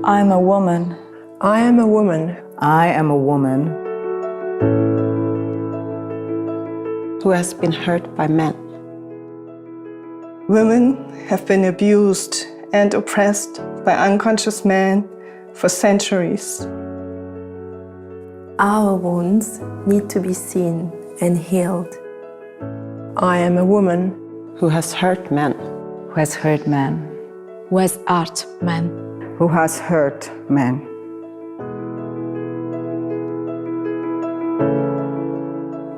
I'm a woman. I am a woman. I am a woman Who has been hurt by men. Women have been abused and oppressed by unconscious men for centuries. Our wounds need to be seen and healed. I am a woman who has hurt men. who has hurt men. Who has hurt men. Who has hurt men.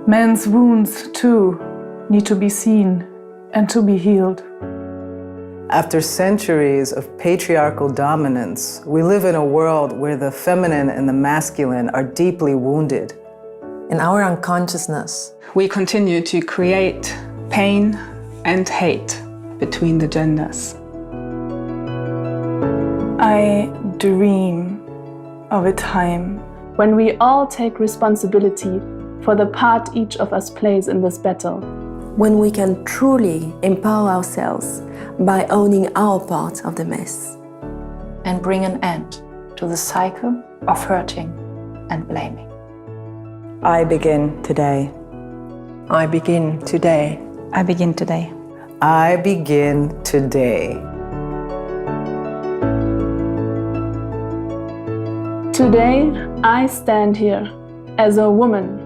Men's wounds, too, need to be seen and to be healed. After centuries of patriarchal dominance, we live in a world where the feminine and the masculine are deeply wounded. In our unconsciousness, we continue to create pain and hate between the genders. I dream of a time when we all take responsibility for the part each of us plays in this battle. when we can truly empower ourselves by owning our part of the mess. And bring an end to the cycle of hurting and blaming. I begin today. I begin today. I begin today. I begin today. Today, I stand here as a woman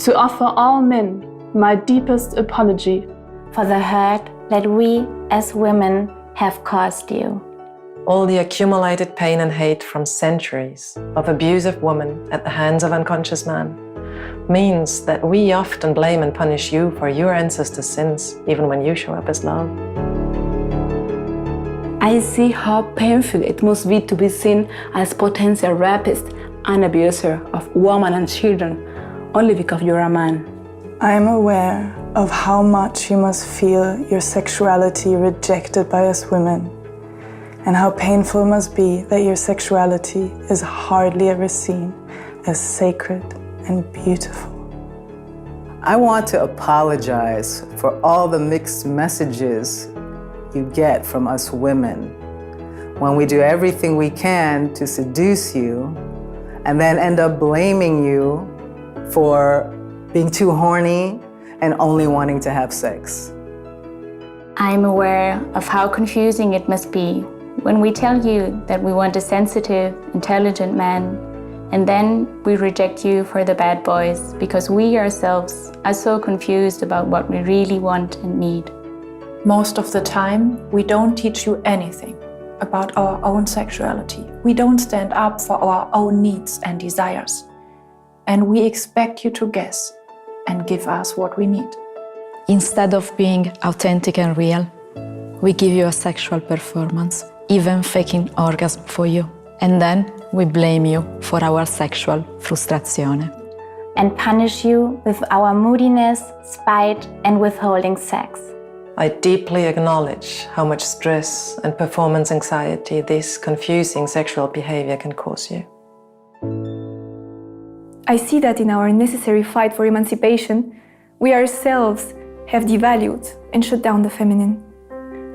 to offer all men my deepest apology for the hurt that we as women have caused you. All the accumulated pain and hate from centuries of abusive women at the hands of unconscious men means that we often blame and punish you for your ancestors' sins, even when you show up as love. I see how painful it must be to be seen as potential rapist and abuser of women and children only because you're a man. I am aware of how much you must feel your sexuality rejected by us women, and how painful it must be that your sexuality is hardly ever seen as sacred and beautiful. I want to apologize for all the mixed messages you get from us women when we do everything we can to seduce you and then end up blaming you for being too horny and only wanting to have sex. I'm aware of how confusing it must be when we tell you that we want a sensitive, intelligent man, and then we reject you for the bad boys because we ourselves are so confused about what we really want and need. Most of the time, we don't teach you anything about our own sexuality. We don't stand up for our own needs and desires. And we expect you to guess and give us what we need. Instead of being authentic and real, we give you a sexual performance, even faking orgasm for you. And then we blame you for our sexual frustration. And punish you with our moodiness, spite, and withholding sex. I deeply acknowledge how much stress and performance anxiety this confusing sexual behavior can cause you. I see that in our necessary fight for emancipation, we ourselves have devalued and shut down the feminine.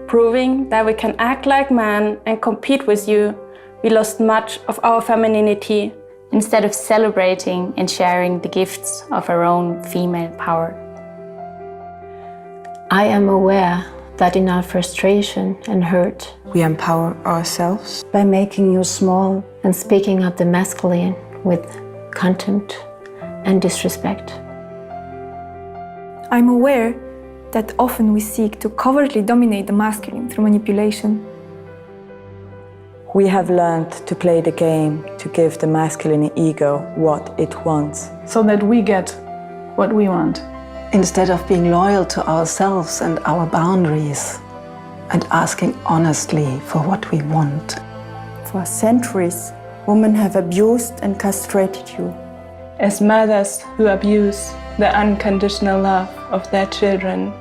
Proving that we can act like men and compete with you, we lost much of our femininity. Instead of celebrating and sharing the gifts of our own female power. I am aware that in our frustration and hurt, we empower ourselves by making you small and speaking up the masculine with contempt and disrespect. I'm aware that often we seek to covertly dominate the masculine through manipulation. We have learned to play the game to give the masculine ego what it wants. so that we get what we want. instead of being loyal to ourselves and our boundaries and asking honestly for what we want. For centuries, women have abused and castrated you. As mothers who abuse the unconditional love of their children,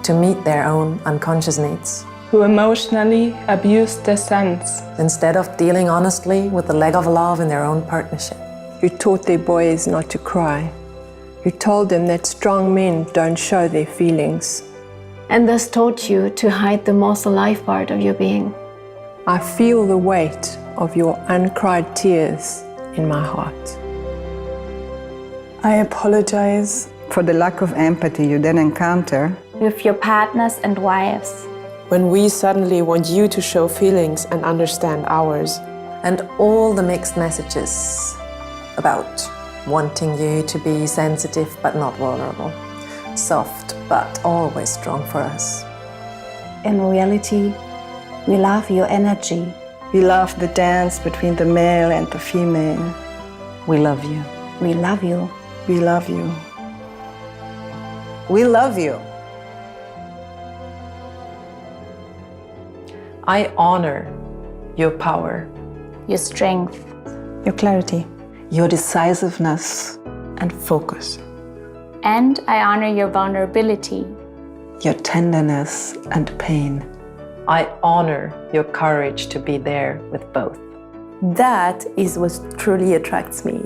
to meet their own unconscious needs, who emotionally abuse their sons, instead of dealing honestly with the lack of love in their own partnership. You taught their boys not to cry. You told them that strong men don't show their feelings. And thus taught you to hide the most alive part of your being. I feel the weight of your uncried tears in my heart. I apologize For the lack of empathy you then encounter with your partners and wives. When we suddenly want you to show feelings and understand ours. And all the mixed messages about wanting you to be sensitive but not vulnerable, soft but always strong for us. In reality, we love your energy. We love the dance between the male and the female. We love you. We love you. We love you. we love you. I honor your power, your strength, Your clarity. Your decisiveness. And focus. and I honor your vulnerability, Your tenderness and pain. I honor your courage to be there with both. That is what truly attracts me.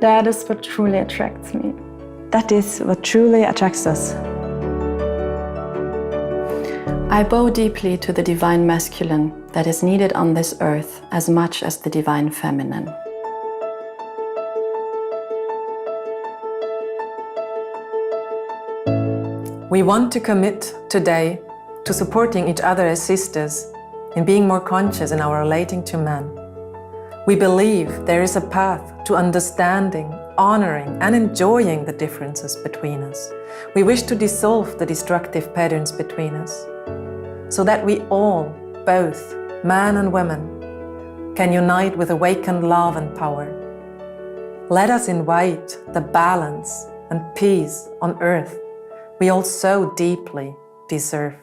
That is what truly attracts me. That is what truly attracts us. I bow deeply to the divine masculine that is needed on this earth as much as the divine feminine. We want to commit today to supporting each other as sisters in being more conscious in our relating to men. We believe there is a path to understanding, honoring, and enjoying the differences between us. We wish to dissolve the destructive patterns between us, so that we all, both men and women, can unite with awakened love and power. Let us invite the balance and peace on earth we all so deeply deserve.